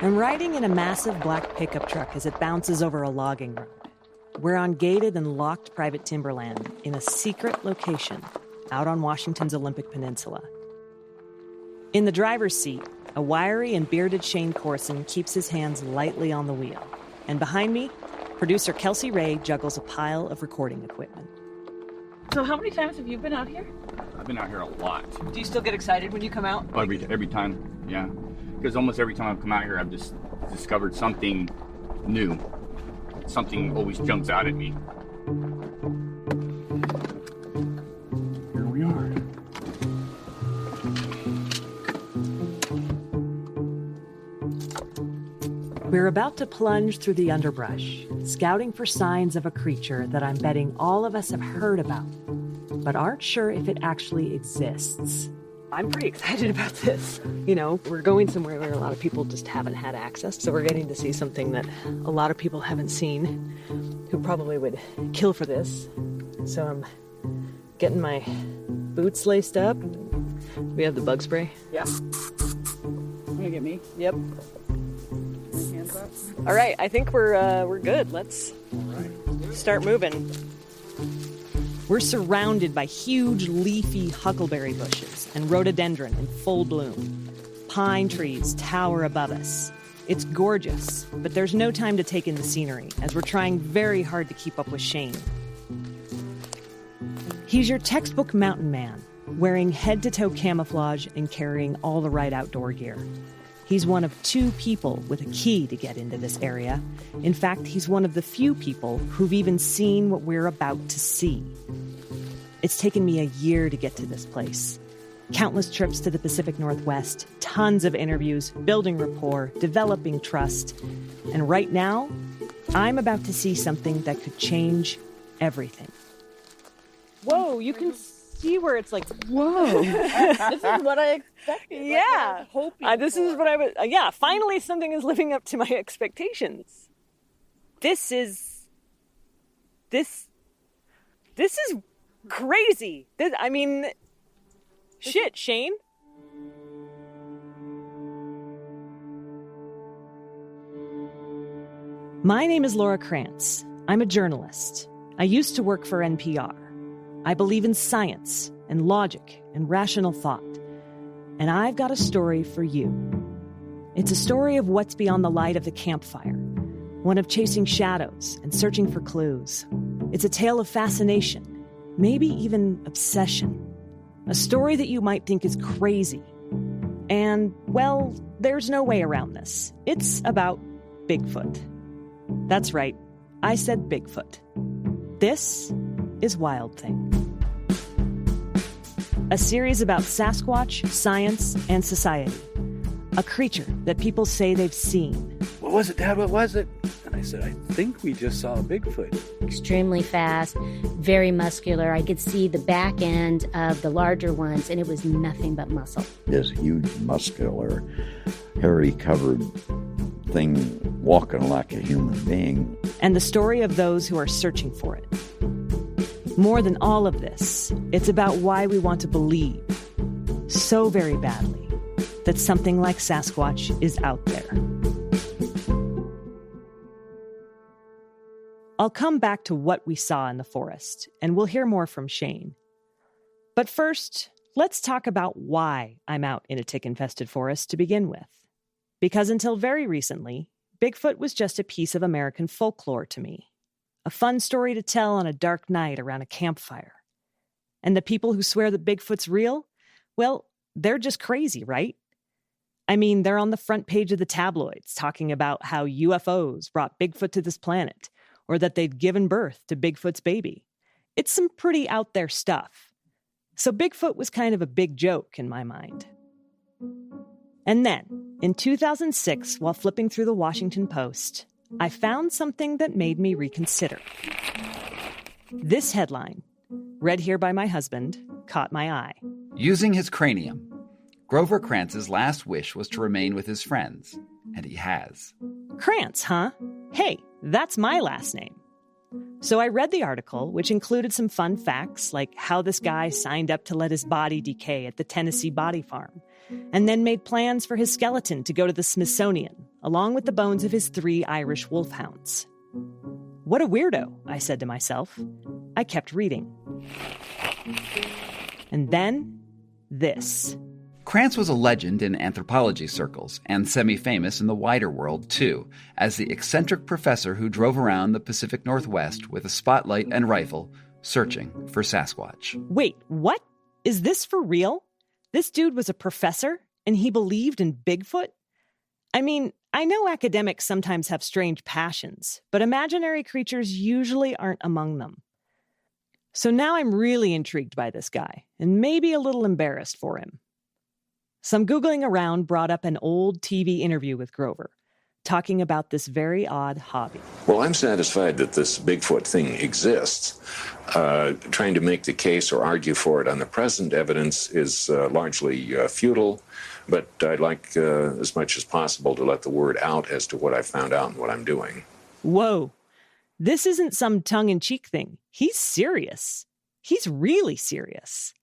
I'm riding in a massive black pickup truck as it bounces over a logging road. We're on gated and locked private timberland in a secret location out on Washington's Olympic Peninsula. In the driver's seat, a wiry and bearded Shane Corson keeps his hands lightly on the wheel. And behind me, producer Kelsey Ray juggles a pile of recording equipment. So how many times have you been out here? I've been out here a lot. Do you still get excited when you come out? Every time, yeah. Because almost every time I've come out here, I've just discovered something new. Something always jumps out at me. Here we are. We're about to plunge through the underbrush, scouting for signs of a creature that I'm betting all of us have heard about, but aren't sure if it actually exists. I'm pretty excited about this. You know, we're going somewhere where a lot of people just haven't had access, so we're getting to see something that a lot of people haven't seen, who probably would kill for this. So I'm getting my boots laced up. We have the bug spray. Yeah. You gonna get me? Yep. My hands up. All right, I think we're good. Let's start moving. We're surrounded by huge leafy huckleberry bushes and rhododendron in full bloom. Pine trees tower above us. It's gorgeous, but there's no time to take in the scenery as we're trying very hard to keep up with Shane. He's your textbook mountain man, wearing head-to-toe camouflage and carrying all the right outdoor gear. He's one of 2 people with a key to get into this area. In fact, he's one of the few people who've even seen what we're about to see. It's taken me a year to get to this place. Countless trips to the Pacific Northwest, tons of interviews, building rapport, developing trust. And right now, I'm about to see something that could change everything. Whoa, you can see where it's like, Whoa. This is what I expected. yeah. This is what I was, finally something is living up to my expectations. This is crazy. Shit, Shane. My name is Laura Krantz. I'm a journalist. I used to work for NPR. I believe in science and logic and rational thought. And I've got a story for you. It's a story of what's beyond the light of the campfire, one of chasing shadows and searching for clues. It's a tale of fascination, maybe even obsession. A story that you might think is crazy. And, well, there's no way around this. It's about Bigfoot. That's right, I said Bigfoot. This is Wild Thing. A series about Sasquatch, science, and society. A creature that people say they've seen. What was it, Dad? What was it? And I said, I think we just saw a Bigfoot. Extremely fast, very muscular. I could see the back end of the larger ones, and it was nothing but muscle. This huge, muscular, hairy-covered thing walking like a human being. And the story of those who are searching for it. More than all of this, it's about why we want to believe so very badly that something like Sasquatch is out there. I'll come back to what we saw in the forest, and we'll hear more from Shane. But first, let's talk about why I'm out in a tick-infested forest to begin with. Because until very recently, Bigfoot was just a piece of American folklore to me. A fun story to tell on a dark night around a campfire. And the people who swear that Bigfoot's real, well, they're just crazy, right? I mean, they're on the front page of the tabloids talking about how UFOs brought Bigfoot to this planet, or that they'd given birth to Bigfoot's baby. It's some pretty out there stuff. So Bigfoot was kind of a big joke in my mind. And then, in 2006, while flipping through the Washington Post, I found something that made me reconsider. This headline, read here by my husband, caught my eye. Using his cranium, Grover Krantz's last wish was to remain with his friends, and he has. Krantz, huh? Hey, that's my last name. So I read the article, which included some fun facts, like how this guy signed up to let his body decay at the Tennessee Body Farm, and then made plans for his skeleton to go to the Smithsonian, along with the bones of his 3 Irish wolfhounds. What a weirdo, I said to myself. I kept reading. And then, this. Krantz was a legend in anthropology circles, and semi-famous in the wider world, too, as the eccentric professor who drove around the Pacific Northwest with a spotlight and rifle, searching for Sasquatch. Wait, what? Is this for real? This dude was a professor, and he believed in Bigfoot? I mean, I know academics sometimes have strange passions, but imaginary creatures usually aren't among them. So now I'm really intrigued by this guy, and maybe a little embarrassed for him. Some Googling around brought up an old TV interview with Grover, talking about this very odd hobby. Well, I'm satisfied that this Bigfoot thing exists. Trying to make the case or argue for it on the present evidence is largely futile, but I'd like as much as possible to let the word out as to what I found out and what I'm doing. Whoa, this isn't some tongue-in-cheek thing. He's serious. He's really serious.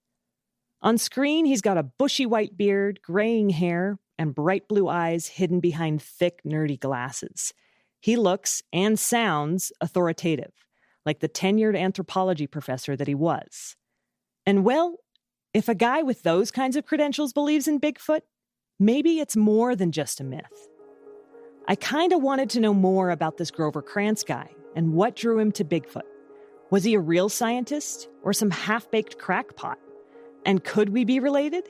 On screen, he's got a bushy white beard, graying hair, and bright blue eyes hidden behind thick, nerdy glasses. He looks and sounds authoritative, like the tenured anthropology professor that he was. And well, if a guy with those kinds of credentials believes in Bigfoot, maybe it's more than just a myth. I kind of wanted to know more about this Grover Krantz guy and what drew him to Bigfoot. Was he a real scientist or some half-baked crackpot? And could we be related?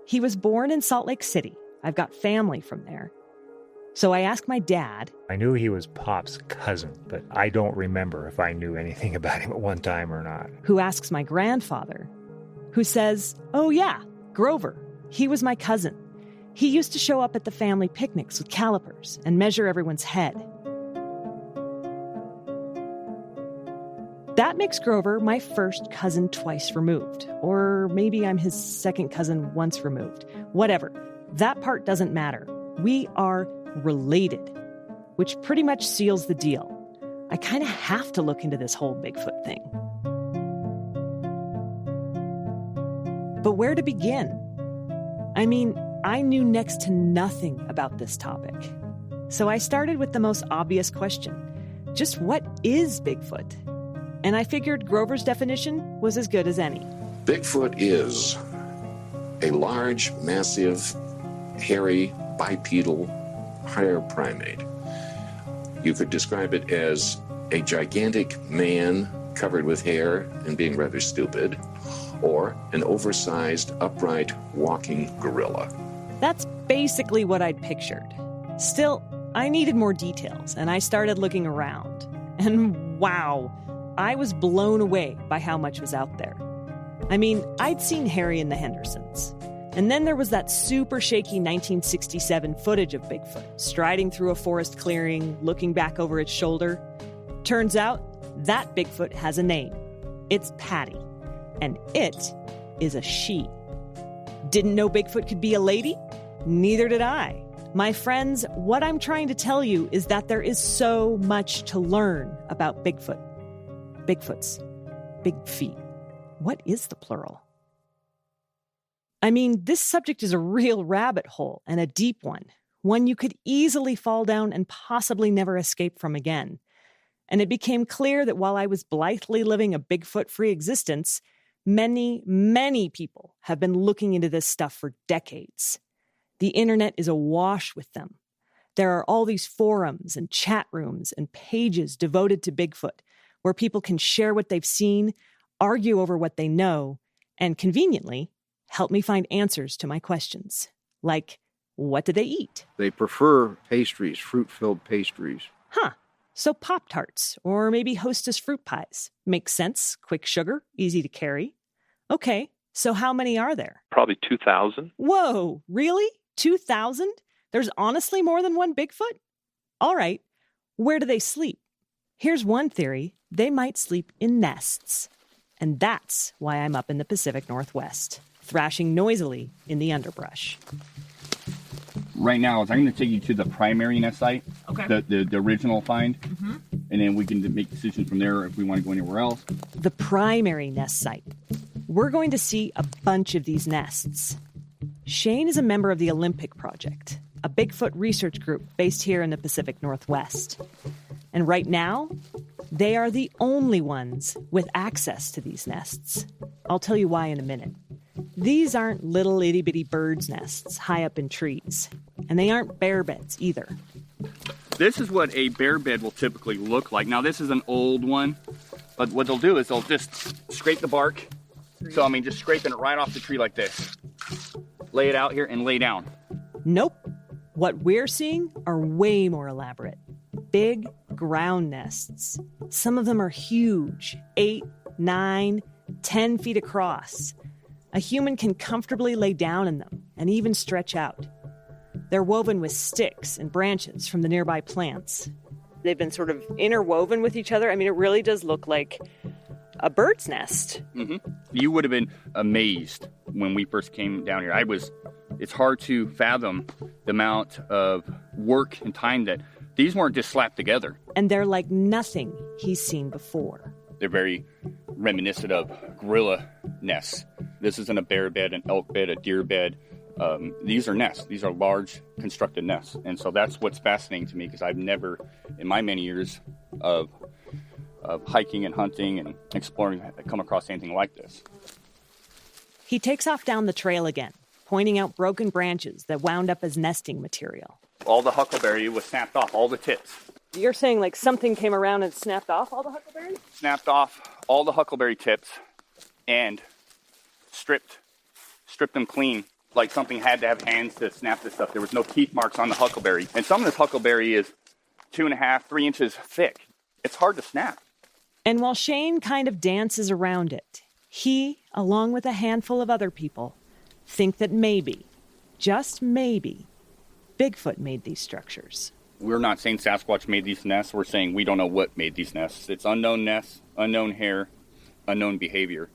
He was born in Salt Lake City. I've got family from there. So I asked my dad. I knew he was Pop's cousin, but I don't remember if I knew anything about him at one time or not. Who asks my grandfather, who says, oh yeah, Grover. He was my cousin. He used to show up at the family picnics with calipers and measure everyone's head. That makes Grover my first cousin twice removed. Or maybe I'm his second cousin once removed. Whatever. That part doesn't matter. We are related, which pretty much seals the deal. I kind of have to look into this whole Bigfoot thing. But where to begin? I mean, I knew next to nothing about this topic. So I started with the most obvious question. Just what is Bigfoot? And I figured Grover's definition was as good as any. Bigfoot is a large, massive, hairy, bipedal, higher primate. You could describe it as a gigantic man covered with hair and being rather stupid, or an oversized, upright, walking gorilla. That's basically what I'd pictured. Still, I needed more details, and I started looking around. And wow, I was blown away by how much was out there. I mean, I'd seen Harry and the Hendersons. And then there was that super shaky 1967 footage of Bigfoot, striding through a forest clearing, looking back over its shoulder. Turns out, that Bigfoot has a name. It's Patty. And it is a she. Didn't know Bigfoot could be a lady? Neither did I. My friends, what I'm trying to tell you is that there is so much to learn about Bigfoot. Bigfoots. Big feet. What is the plural? I mean, this subject is a real rabbit hole and a deep one you could easily fall down and possibly never escape from again. And it became clear that while I was blithely living a Bigfoot-free existence, many, many people have been looking into this stuff for decades. The internet is awash with them. There are all these forums and chat rooms and pages devoted to Bigfoot, where people can share what they've seen, argue over what they know, and conveniently help me find answers to my questions. Like, what do they eat? They prefer pastries, fruit-filled pastries. Huh. So Pop-Tarts, or maybe Hostess fruit pies. Makes sense. Quick sugar, easy to carry. Okay, so how many are there? Probably 2,000. Whoa, really? 2,000? There's honestly more than one Bigfoot? All right, where do they sleep? Here's one theory. They might sleep in nests. And that's why I'm up in the Pacific Northwest, thrashing noisily in the underbrush. Right now, I'm going to take you to the primary nest site, okay. the original find, and then we can make decisions from there if we want to go anywhere else. The primary nest site. We're going to see a bunch of these nests. Shane is a member of the Olympic Project. a Bigfoot research group based here in the Pacific Northwest. And right now, they are the only ones with access to these nests. I'll tell you why in a minute. These aren't little itty-bitty birds' nests high up in trees. And they aren't bear beds either. This is what a bear bed will typically look like. Now, this is an old one, but what they'll do is they'll just scrape the bark. So, just scraping it right off the tree like this. Lay it out here and lay down. Nope. What we're seeing are way more elaborate. Big ground nests. Some of them are huge, 8, 9, 10 feet across. A human can comfortably lay down in them and even stretch out. They're woven with sticks and branches from the nearby plants. They've been sort of interwoven with each other. It really does look like a bird's nest. Mm-hmm. You would have been amazed when we first came down here. It's hard to fathom the amount of work and time that these weren't just slapped together. And they're like nothing he's seen before. They're very reminiscent of gorilla nests. This isn't a bear bed, an elk bed, a deer bed. These are nests. These are large constructed nests. And so that's what's fascinating to me, because I've never, in my many years of hiking and hunting and exploring, come across anything like this. He takes off down the trail again, pointing out broken branches that wound up as nesting material. All the huckleberry was snapped off, all the tips. You're saying like something came around and snapped off all the huckleberries? Snapped off all the huckleberry tips and stripped them clean. Like something had to have hands to snap this stuff. There was no teeth marks on the huckleberry. And some of this huckleberry is 2.5, 3 inches thick. It's hard to snap. And while Shane kind of dances around it, he, along with a handful of other people, think that maybe, just maybe, Bigfoot made these structures. We're not saying Sasquatch made these nests. We're saying we don't know what made these nests. It's unknown nests, unknown hair, unknown behavior.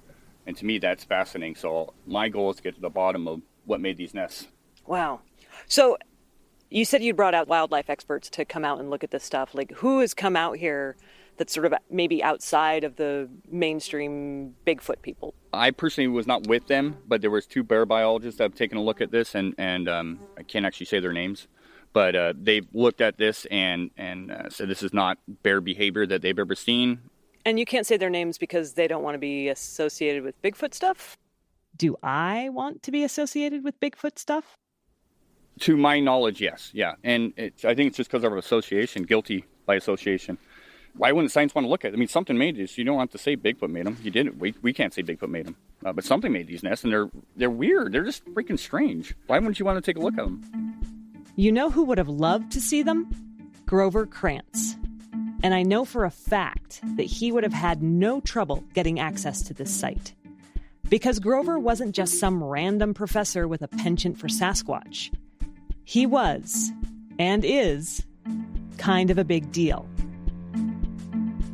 And to me, that's fascinating. So my goal is to get to the bottom of what made these nests. Wow. So you said you brought out wildlife experts to come out and look at this stuff. Like, who has come out here that's sort of maybe outside of the mainstream Bigfoot people? I personally was not with them, but there was 2 bear biologists that have taken a look at this, and I can't actually say their names, but they've looked at this and said this is not bear behavior that they've ever seen. And you can't say their names because they don't want to be associated with Bigfoot stuff? Do I want to be associated with Bigfoot stuff? To my knowledge, yes. Yeah. And I think it's just because of our association, guilty by association. Why wouldn't science want to look at it? Something made this. You don't have to say Bigfoot made them. You didn't. We can't say Bigfoot made them. But something made these nests, and they're weird. They're just freaking strange. Why wouldn't you want to take a look at them? You know who would have loved to see them? Grover Krantz. And I know for a fact that he would have had no trouble getting access to this site. Because Grover wasn't just some random professor with a penchant for Sasquatch. He was, and is, kind of a big deal.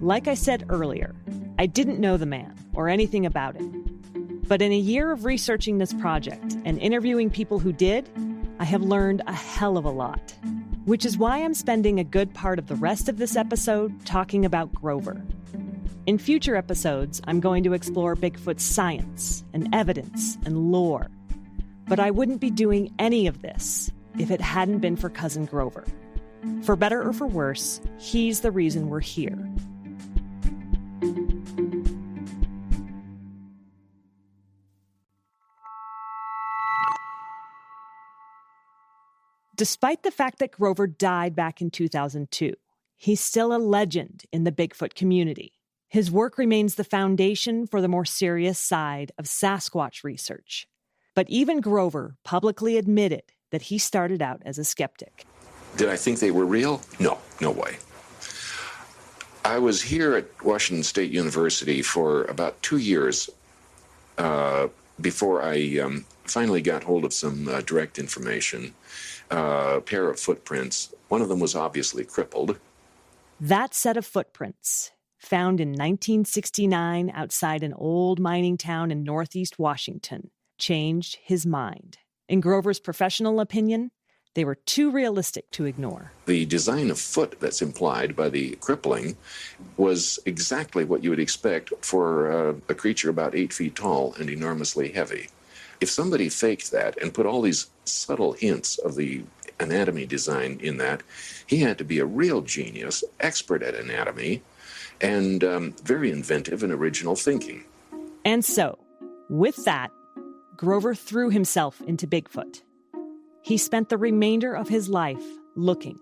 Like I said earlier, I didn't know the man or anything about it. But in a year of researching this project and interviewing people who did, I have learned a hell of a lot. Which is why I'm spending a good part of the rest of this episode talking about Grover. In future episodes, I'm going to explore Bigfoot's science and evidence and lore. But I wouldn't be doing any of this if it hadn't been for Cousin Grover. For better or for worse, he's the reason we're here. Despite the fact that Grover died back in 2002, he's still a legend in the Bigfoot community. His work remains the foundation for the more serious side of Sasquatch research. But even Grover publicly admitted that he started out as a skeptic. Did I think they were real? No way. I was here at Washington State University for about 2 years before I finally got hold of some direct information. A pair of footprints. One of them was obviously crippled. That set of footprints, found in 1969 outside an old mining town in northeast Washington, changed his mind. In Grover's professional opinion, they were too realistic to ignore. The design of foot that's implied by the crippling was exactly what you would expect for a creature about 8 feet tall and enormously heavy. If somebody faked that and put all these subtle hints of the anatomy design in that. He had to be a real genius, expert at anatomy, and very inventive and original thinking. And so, with that, Grover threw himself into Bigfoot. He spent the remainder of his life looking,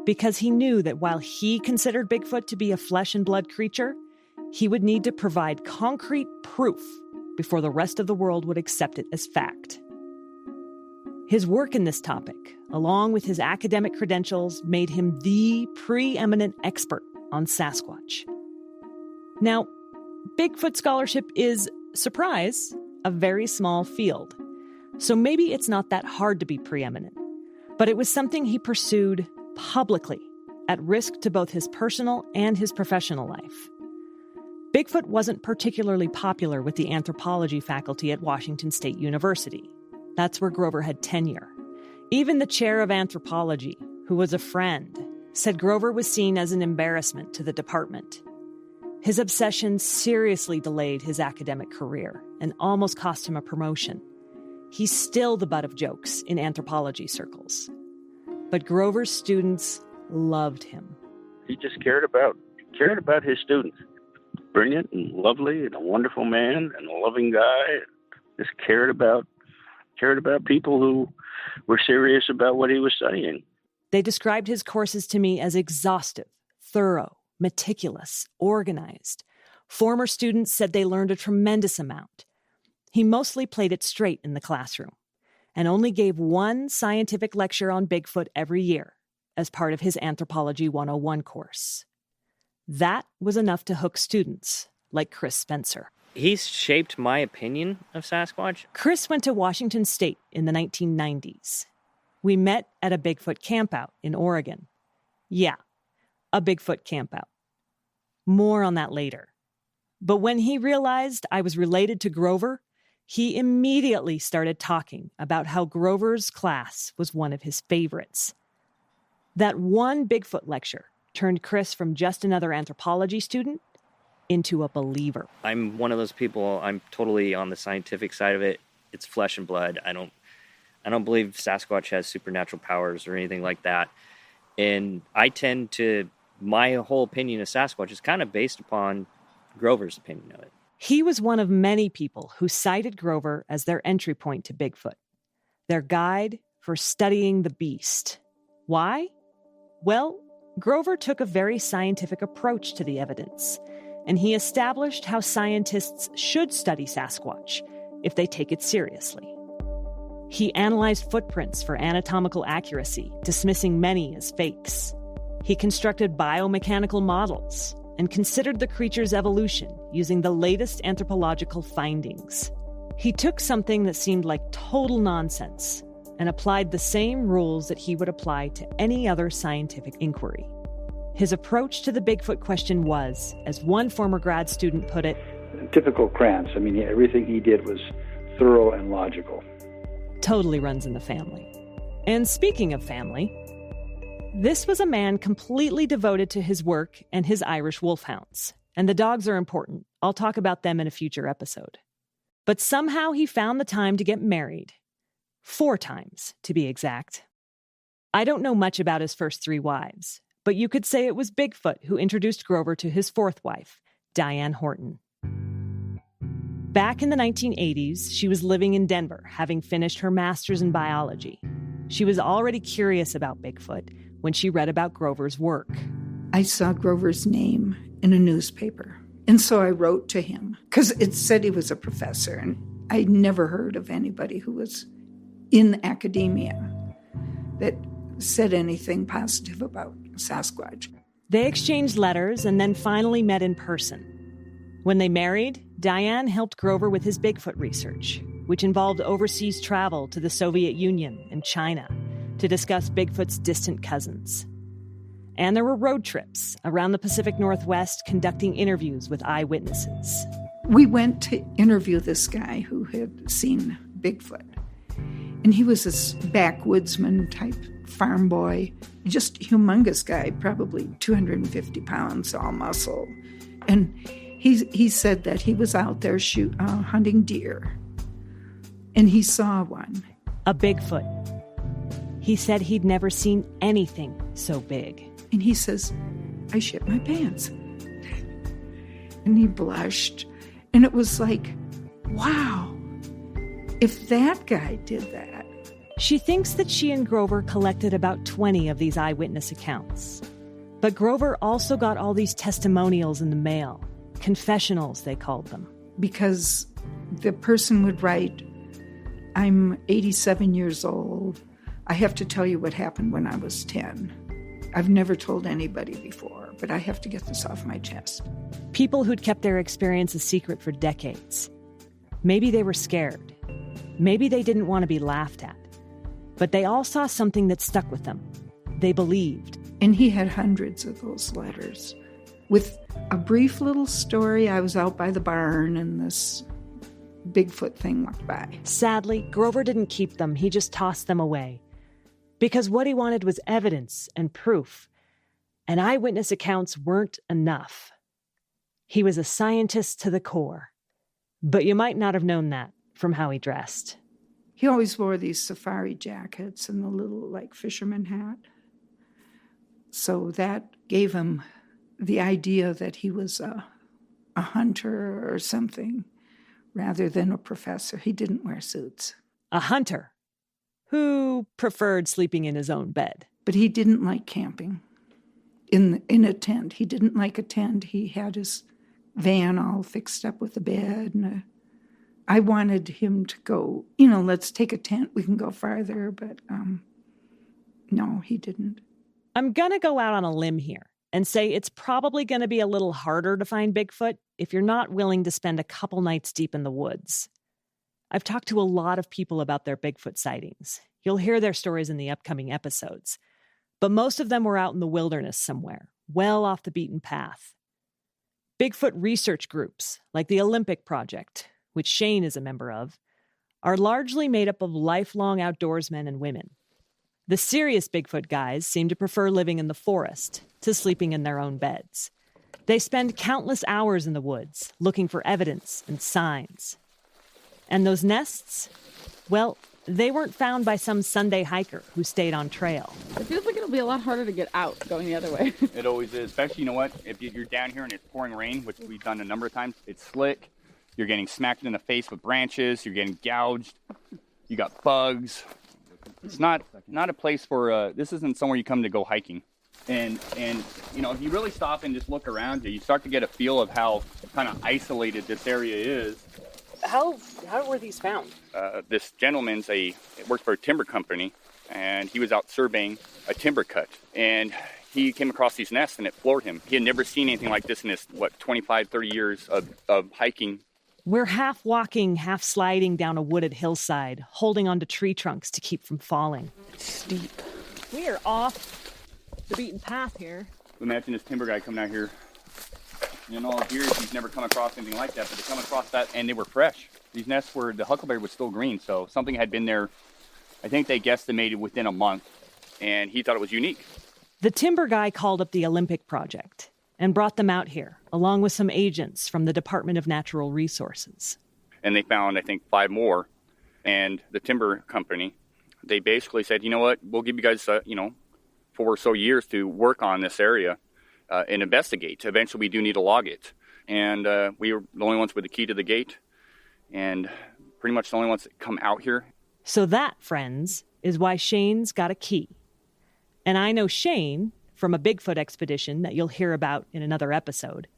because he knew that while he considered Bigfoot to be a flesh and blood creature, he would need to provide concrete proof before the rest of the world would accept it as fact. His work in this topic, along with his academic credentials, made him the preeminent expert on Sasquatch. Now, Bigfoot scholarship is, surprise, a very small field. So maybe it's not that hard to be preeminent. But it was something he pursued publicly, at risk to both his personal and his professional life. Bigfoot wasn't particularly popular with the anthropology faculty at Washington State University. That's where Grover had tenure. Even the chair of anthropology, who was a friend, said Grover was seen as an embarrassment to the department. His obsession seriously delayed his academic career and almost cost him a promotion. He's still the butt of jokes in anthropology circles. But Grover's students loved him. He just cared about his students. Brilliant and lovely and a wonderful man and a loving guy. Just cared about people who were serious about what he was studying. They described his courses to me as exhaustive, thorough, meticulous, organized. Former students said they learned a tremendous amount. He mostly played it straight in the classroom and only gave one scientific lecture on Bigfoot every year as part of his Anthropology 101 course. That was enough to hook students like Chris Spencer. He's shaped my opinion of Sasquatch. Chris went to Washington State in the 1990s. We met at a Bigfoot campout in Oregon. Yeah, a Bigfoot campout. More on that later. But when he realized I was related to Grover, he immediately started talking about how Grover's class was one of his favorites. That one Bigfoot lecture turned Chris from just another anthropology student into a believer. I'm one of those people, I'm totally on the scientific side of it. It's flesh and blood. I don't believe Sasquatch has supernatural powers or anything like that. And my whole opinion of Sasquatch is kind of based upon Grover's opinion of it. He was one of many people who cited Grover as their entry point to Bigfoot, their guide for studying the beast. Why? Well, Grover took a very scientific approach to the evidence, and he established how scientists should study Sasquatch if they take it seriously. He analyzed footprints for anatomical accuracy, dismissing many as fakes. He constructed biomechanical models and considered the creature's evolution using the latest anthropological findings. He took something that seemed like total nonsense and applied the same rules that he would apply to any other scientific inquiry. His approach to the Bigfoot question was, as one former grad student put it, typical Krantz. I mean, everything he did was thorough and logical. Totally runs in the family. And speaking of family, this was a man completely devoted to his work and his Irish wolfhounds. And the dogs are important. I'll talk about them in a future episode. But somehow he found the time to get married. 4 times, to be exact. I don't know much about his first 3 wives, but you could say it was Bigfoot who introduced Grover to his 4th wife, Diane Horton. Back in the 1980s, she was living in Denver, having finished her master's in biology. She was already curious about Bigfoot when she read about Grover's work. I saw Grover's name in a newspaper, and so I wrote to him, because it said he was a professor, and I'd never heard of anybody who was in academia that said anything positive about Sasquatch. They exchanged letters and then finally met in person. When they married, Diane helped Grover with his Bigfoot research, which involved overseas travel to the Soviet Union and China to discuss Bigfoot's distant cousins. And there were road trips around the Pacific Northwest conducting interviews with eyewitnesses. We went to interview this guy who had seen Bigfoot. And he was this backwoodsman type farm boy, just humongous guy, probably 250 pounds, all muscle. And he said that he was out there hunting deer. And he saw one. A Bigfoot. He said he'd never seen anything so big. And he says, I shit my pants. And he blushed. And it was like, wow, if that guy did that. She thinks that she and Grover collected about 20 of these eyewitness accounts. But Grover also got all these testimonials in the mail. Confessionals, they called them. Because the person would write, I'm 87 years old. I have to tell you what happened when I was 10. I've never told anybody before, but I have to get this off my chest. People who'd kept their experience a secret for decades. Maybe they were scared. Maybe they didn't want to be laughed at. But they all saw something that stuck with them. They believed. And he had hundreds of those letters. With a brief little story, I was out by the barn and this Bigfoot thing went by. Sadly, Grover didn't keep them. He just tossed them away. Because what he wanted was evidence and proof. And eyewitness accounts weren't enough. He was a scientist to the core. But you might not have known that from how he dressed. He always wore these safari jackets and the little, fisherman hat. So that gave him the idea that he was a hunter or something, rather than a professor. He didn't wear suits. A hunter who preferred sleeping in his own bed. But he didn't like camping in a tent. He didn't like a tent. He had his van all fixed up with a bed. And I wanted him to go, let's take a tent. We can go farther. But no, he didn't. I'm going to go out on a limb here and say it's probably going to be a little harder to find Bigfoot if you're not willing to spend a couple nights deep in the woods. I've talked to a lot of people about their Bigfoot sightings. You'll hear their stories in the upcoming episodes. But most of them were out in the wilderness somewhere, well off the beaten path. Bigfoot research groups, like the Olympic Project, which Shane is a member of, are largely made up of lifelong outdoorsmen and women. The serious Bigfoot guys seem to prefer living in the forest to sleeping in their own beds. They spend countless hours in the woods looking for evidence and signs. And those nests, well, they weren't found by some Sunday hiker who stayed on trail. It feels like it'll be a lot harder to get out going the other way. It always is, especially, you know what, if you're down here and it's pouring rain, which we've done a number of times, it's slick, you're getting smacked in the face with branches, you're getting gouged, you got bugs. It's not a place for, this isn't somewhere you come to go hiking. And if you really stop and just look around you start to get a feel of how kind of isolated this area is. How were these found? This gentleman's worked for a timber company, and he was out surveying a timber cut. And he came across these nests, and it floored him. He had never seen anything like this in his, 25, 30 years of hiking. We're half walking, half sliding down a wooded hillside, holding onto tree trunks to keep from falling. It's steep. We are off the beaten path here. Imagine this timber guy coming out here. In all his years, he's never come across anything like that, but to come across that, and they were fresh. These nests the huckleberry was still green, so something had been there. I think they guesstimated within a month, and he thought it was unique. The timber guy called up the Olympic Project and brought them out here, along with some agents from the Department of Natural Resources. And they found, I think, 5 more. And the timber company, they basically said, you know what, we'll give you guys, 4 or so years to work on this area and investigate. Eventually, we do need to log it. And we were the only ones with the key to the gate, and pretty much the only ones that come out here. So that, friends, is why Shane's got a key. And I know Shane from a Bigfoot expedition that you'll hear about in another episode.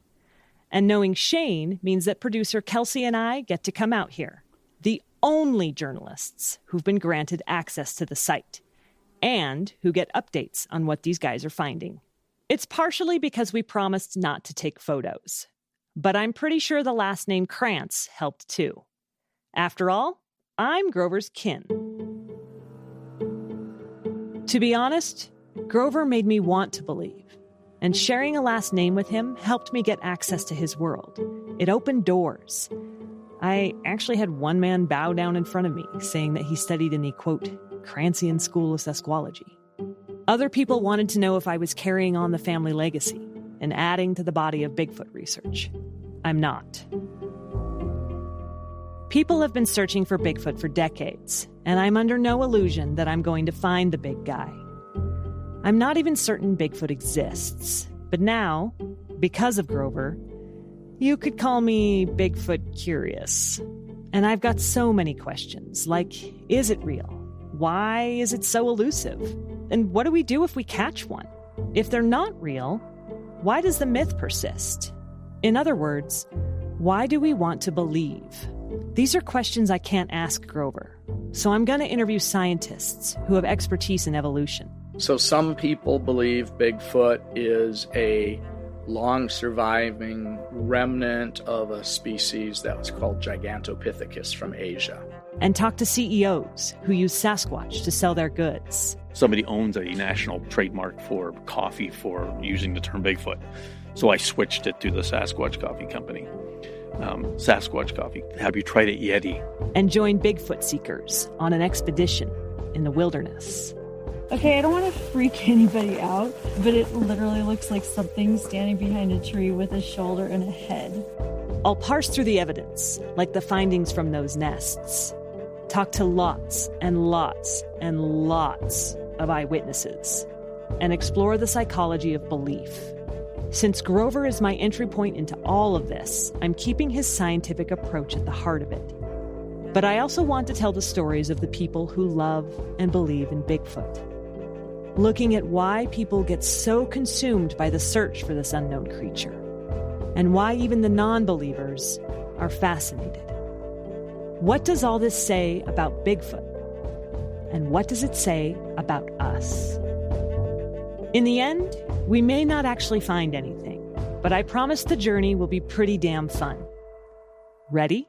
And knowing Shane means that producer Kelsey and I get to come out here, the only journalists who've been granted access to the site, and who get updates on what these guys are finding. It's partially because we promised not to take photos, but I'm pretty sure the last name Krantz helped too. After all, I'm Grover's kin. To be honest, Grover made me want to believe, and sharing a last name with him helped me get access to his world. It opened doors. I actually had one man bow down in front of me, saying that he studied in the, quote, Krantzian School of Sasquology. Other people wanted to know if I was carrying on the family legacy and adding to the body of Bigfoot research. I'm not. People have been searching for Bigfoot for decades, and I'm under no illusion that I'm going to find the big guy. I'm not even certain Bigfoot exists, but now, because of Grover, you could call me Bigfoot curious. And I've got so many questions, like, is it real? Why is it so elusive? And what do we do if we catch one? If they're not real, why does the myth persist? In other words, why do we want to believe? These are questions I can't ask Grover, so I'm going to interview scientists who have expertise in evolution. So some people believe Bigfoot is a long-surviving remnant of a species that was called Gigantopithecus from Asia. And talk to CEOs who use Sasquatch to sell their goods. Somebody owns a national trademark for coffee for using the term Bigfoot. So I switched it to the Sasquatch Coffee Company. Sasquatch Coffee. Have you tried it, Yeti? And join Bigfoot seekers on an expedition in the wilderness. Okay, I don't want to freak anybody out, but it literally looks like something standing behind a tree with a shoulder and a head. I'll parse through the evidence, like the findings from those nests. Talk to lots and lots and lots of eyewitnesses. And explore the psychology of belief. Since Grover is my entry point into all of this, I'm keeping his scientific approach at the heart of it. But I also want to tell the stories of the people who love and believe in Bigfoot. Looking at why people get so consumed by the search for this unknown creature, and why even the non-believers are fascinated. What does all this say about Bigfoot? And what does it say about us? In the end, we may not actually find anything, but I promise the journey will be pretty damn fun. Ready?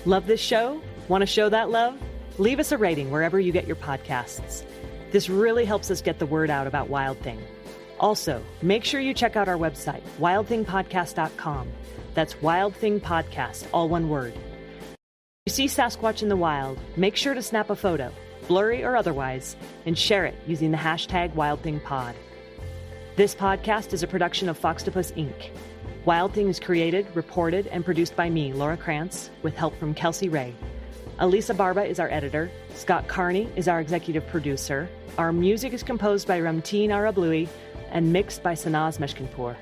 Love this show? Want to show that love? Leave us a rating wherever you get your podcasts. This really helps us get the word out about Wild Thing. Also, make sure you check out our website, wildthingpodcast.com. That's Wild Thing Podcast, all one word. If you see Sasquatch in the wild, make sure to snap a photo, blurry or otherwise, and share it using the hashtag WildThingPod. This podcast is a production of Foxtopus Inc. Wild Thing is created, reported, and produced by me, Laura Krantz, with help from Kelsey Ray. Alisa Barba is our editor. Scott Carney is our executive producer. Our music is composed by Ramtin Arablouei and mixed by Sanaz Meshkinpour.